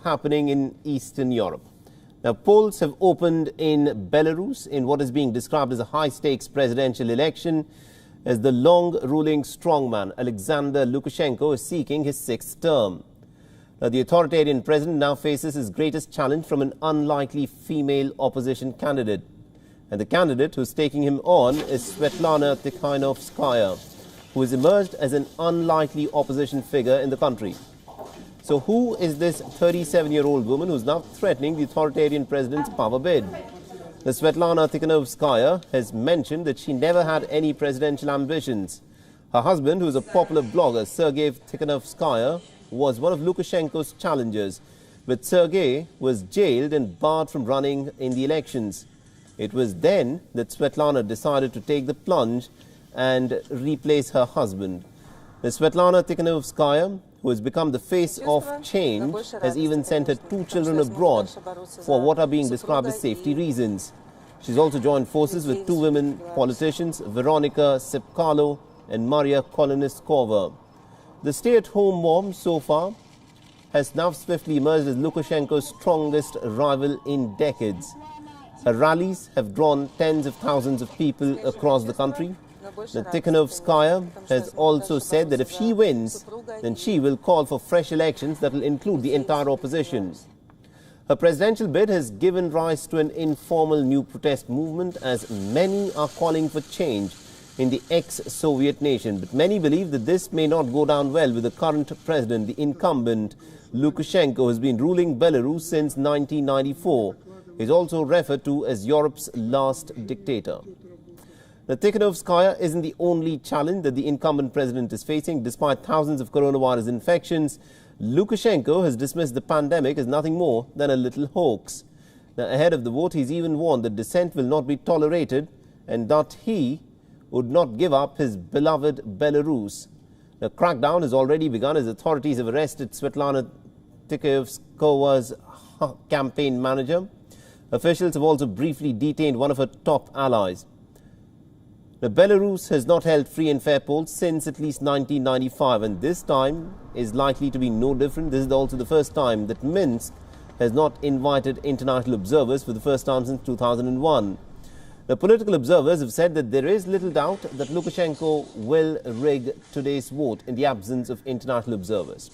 happening in Eastern Europe. Now, polls have opened in Belarus in what is being described as a high-stakes presidential election, as the long-ruling strongman Alexander Lukashenko is seeking his sixth term. Now, the authoritarian president now faces his greatest challenge from an unlikely female opposition candidate. And the candidate who's taking him on is Svetlana Tikhanavskaya, who has emerged as an unlikely opposition figure in the country. So who is this 37-year-old woman who's now threatening the authoritarian president's power bid? The Svetlana Tikhanavskaya has mentioned that she never had any presidential ambitions. Her husband, who is a popular blogger, Sergei Tikhanavskaya, was one of Lukashenko's challengers, but Sergei was jailed and barred from running in the elections. It was then that Svetlana decided to take the plunge and replace her husband. The Svetlana Tikhanavskaya, who has become the face of change, has even sent her two children abroad for what are being described as safety reasons. She's also joined forces with two women politicians, Veronika Sepkalo and Maria Koloniskova. The stay-at-home mom so far has now swiftly emerged as Lukashenko's strongest rival in decades. Her rallies have drawn tens of thousands of people across the country. The Tikhanovskaya has also said that if she wins, then she will call for fresh elections that will include the entire opposition. Her presidential bid has given rise to an informal new protest movement, as many are calling for change in the ex-Soviet nation. But many believe that this may not go down well with the current president. The incumbent, Lukashenko, has been ruling Belarus since 1994. He is also referred to as Europe's last dictator. The Tikhanovskaya isn't the only challenge that the incumbent president is facing. Despite thousands of coronavirus infections, Lukashenko has dismissed the pandemic as nothing more than a little hoax. Now, ahead of the vote, he's even warned that dissent will not be tolerated and that he would not give up his beloved Belarus. The crackdown has already begun as authorities have arrested Svetlana Tikhanovskaya's campaign manager. Officials have also briefly detained one of her top allies. Now, Belarus has not held free and fair polls since at least 1995, and this time is likely to be no different. This is also the first time that Minsk has not invited international observers for the first time since 2001. The political observers have said that there is little doubt that Lukashenko will rig today's vote in the absence of international observers.